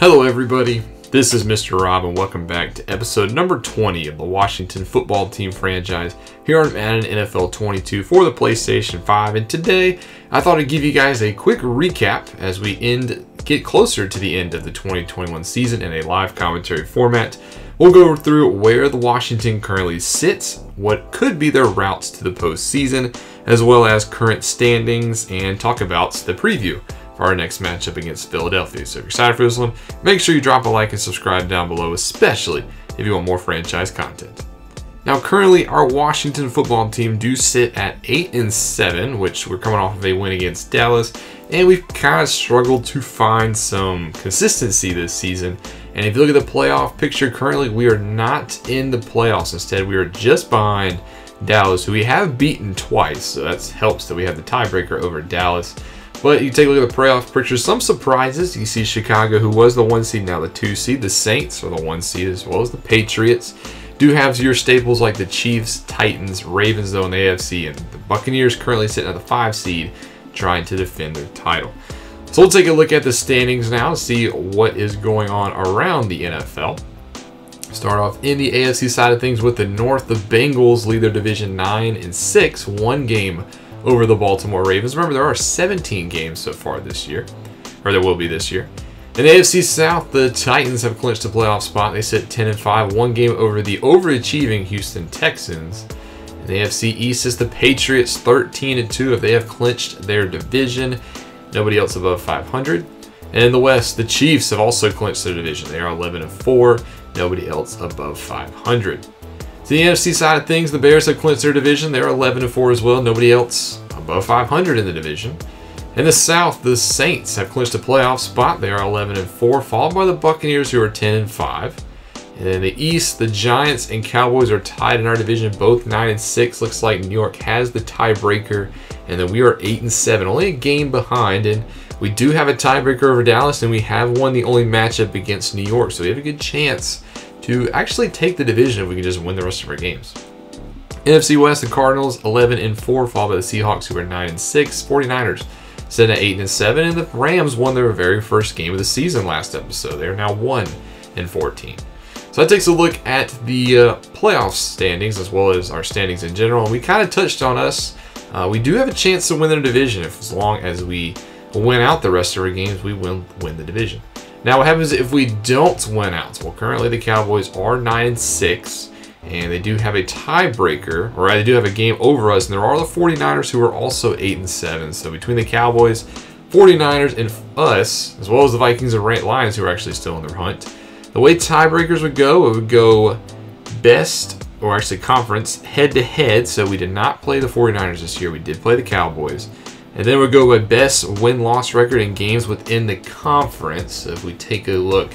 Hello everybody, this is Mr. Rob and welcome back to episode number 20 of the Washington football team franchise here on Madden NFL 22 for the PlayStation 5. And today I thought I'd give you guys a quick recap as we get closer to the end of the 2021 season in a live commentary format. We'll go through where the Washington currently sits, what could be their routes to the postseason, as well as current standings, and talk about the preview for our next matchup against Philadelphia. So if you're excited for this one, make sure you drop a like and subscribe down below, especially if you want more franchise content. Now currently our Washington football team do sit at 8-7, which we're coming off of a win against Dallas, and we've kind of struggled to find some consistency this season. And if you look at the playoff picture currently, we are not in the playoffs. Instead, we are just behind Dallas, who we have beaten twice, so that helps that we have the tiebreaker over Dallas. But you take a look at the playoff picture, some surprises. You see Chicago, who was the 1 seed, now the 2 seed. The Saints are the 1 seed, as well as the Patriots. Do have your staples like the Chiefs, Titans, Ravens, though, in the AFC. And the Buccaneers currently sitting at the 5 seed, trying to defend their title. So we'll take a look at the standings now to see what is going on around the NFL. Start off in the AFC side of things with the North. The Bengals lead their division 9-6, 1 game over the Baltimore Ravens. Remember, there are 17 games so far this year, or there will be this year. In the AFC South, the Titans have clinched a playoff spot. They sit 10-5, 1 game over the overachieving Houston Texans. In the AFC East is the Patriots, 13-2, if they have clinched their division. Nobody else above 500. And in the West, the Chiefs have also clinched their division. They are 11-4, nobody else above 500. To the NFC side of things, the Bears have clinched their division. They're 11-4 as well. Nobody else above 500 in the division. In the South, the Saints have clinched a playoff spot. They are 11-4, followed by the Buccaneers, who are 10-5. And in the East, the Giants and Cowboys are tied in our division, both 9-6. Looks like New York has the tiebreaker, and then we are 8-7, only a game behind. And we do have a tiebreaker over Dallas, and we have won the only matchup against New York, so we have a good chance to actually take the division if we can just win the rest of our games. NFC West, the Cardinals 11-4, followed by the Seahawks, who are 9-6. 49ers sitting at 8-7, and the Rams won their very first game of the season last episode. They are now 1-14. So that takes a look at the playoff standings as well as our standings in general. And we kind of touched on us. We do have a chance to win the division as long as we win out the rest of our games. We will win the division. Now, what happens if we don't win out? Well, currently the Cowboys are 9-6, and they do have a tiebreaker, or they do have a game over us, and there are the 49ers, who are also 8-7. So between the Cowboys, 49ers, and us, as well as the Vikings and Lions, who are actually still in their hunt, the way tiebreakers would go, it would go best, or actually conference, head-to-head. So we did not play the 49ers this year. We did play the Cowboys. And then we'll go by best win-loss record in games within the conference. So if we take a look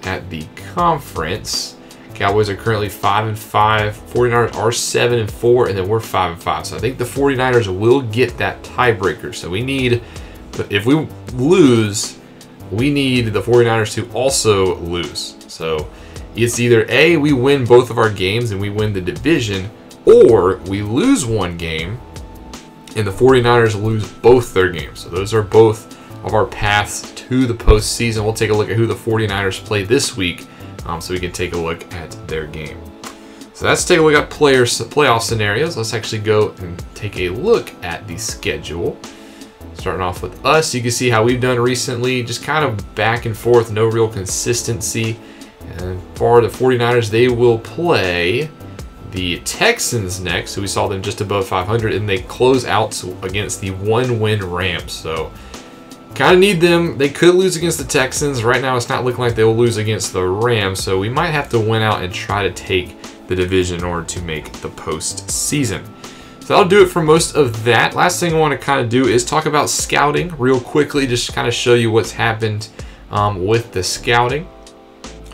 at the conference, Cowboys are currently 5-5, 49ers are 7-4, and then we're 5-5. So I think the 49ers will get that tiebreaker. So we need, if we lose, we need the 49ers to also lose. So it's either A, we win both of our games and we win the division, or we lose one game and the 49ers lose both their games. So those are both of our paths to the postseason. We'll take a look at who the 49ers play this week so we can take a look at their game. So let's take a look at playoff scenarios. Let's actually go and take a look at the schedule. Starting off with us, you can see how we've done recently, just kind of back and forth, no real consistency. And for the 49ers, they will play the Texans next, so we saw them just above 500, and they close out against the 1-win Rams. So kind of need them. They could lose against the Texans. Right now, it's not looking like they will lose against the Rams, so we might have to win out and try to take the division in order to make the postseason. So that'll do it for most of that. Last thing I want to kind of do is talk about scouting real quickly, just kind of show you what's happened with the scouting.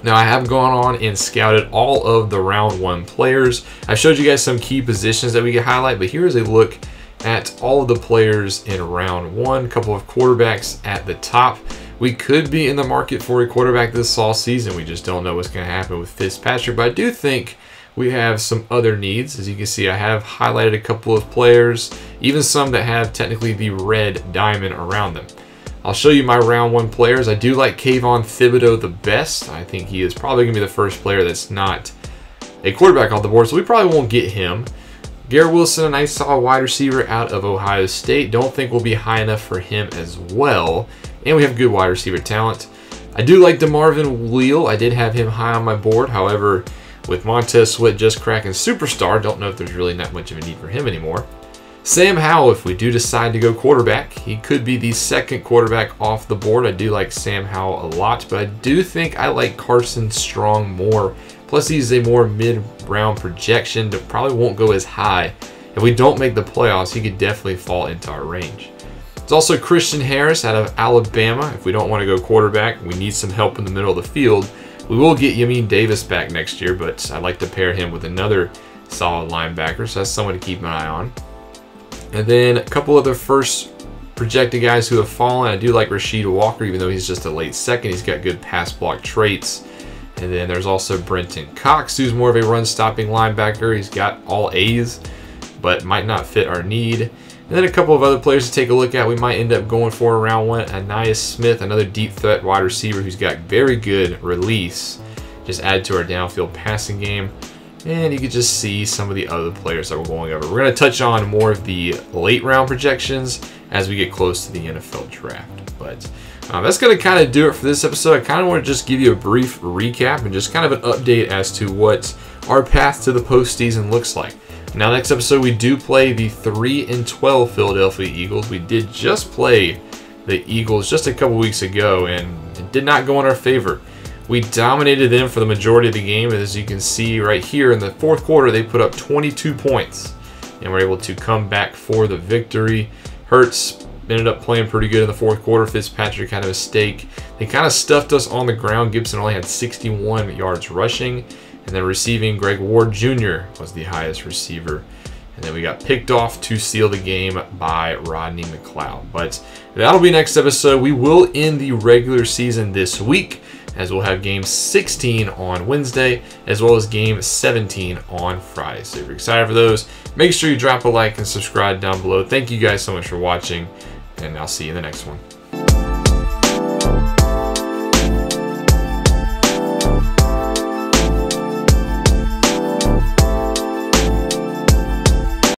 Now, I have gone on and scouted all of the round 1 players. I showed you guys some key positions that we could highlight, but here's a look at all of the players in round 1. A couple of quarterbacks at the top. We could be in the market for a quarterback this fall season. We just don't know what's going to happen with Fitzpatrick, but I do think we have some other needs. As you can see, I have highlighted a couple of players, even some that have technically the red diamond around them. I'll show you my round 1 players. I do like Kayvon Thibodeau the best. I think he is probably going to be the first player that's not a quarterback off the board, so we probably won't get him. Garrett Wilson, a nice solid wide receiver out of Ohio State. Don't think we'll be high enough for him as well. And we have good wide receiver talent. I do like DeMarvin Leal. I did have him high on my board. However, with Montez Sweat just cracking superstar, don't know if there's really not much of a need for him anymore. Sam Howell, if we do decide to go quarterback, he could be the second quarterback off the board. I do like Sam Howell a lot, but I do think I like Carson Strong more. Plus, he's a more mid-round projection that probably won't go as high. If we don't make the playoffs, he could definitely fall into our range. It's also Christian Harris out of Alabama. If we don't want to go quarterback, we need some help in the middle of the field. We will get Yamin Davis back next year, but I'd like to pair him with another solid linebacker, so that's someone to keep an eye on. And then a couple other first projected guys who have fallen. I do like Rasheed Walker, even though he's just a late second. He's got good pass block traits. And then there's also Brenton Cox, who's more of a run-stopping linebacker. He's got all A's, but might not fit our need. And then a couple of other players to take a look at. We might end up going for around 1. Anais Smith, another deep threat wide receiver who's got very good release. Just add to our downfield passing game. And you can just see some of the other players that we're going over. We're going to touch on more of the late round projections as we get close to the NFL draft. But that's going to kind of do it for this episode. I kind of want to just give you a brief recap and just kind of an update as to what our path to the postseason looks like. Now, next episode, we do play the 3-12 Philadelphia Eagles. We did just play the Eagles just a couple weeks ago, and it did not go in our favor. We dominated them for the majority of the game. As you can see right here in the fourth quarter, they put up 22 points and were able to come back for the victory. Hurts ended up playing pretty good in the fourth quarter. Fitzpatrick had a mistake. They kind of stuffed us on the ground. Gibson only had 61 yards rushing. And then receiving, Greg Ward Jr. was the highest receiver. And then we got picked off to seal the game by Rodney McLeod. But that'll be next episode. We will end the regular season this week, as we'll have game 16 on Wednesday, as well as game 17 on Friday. So if you're excited for those, make sure you drop a like and subscribe down below. Thank you guys so much for watching, and I'll see you in the next one.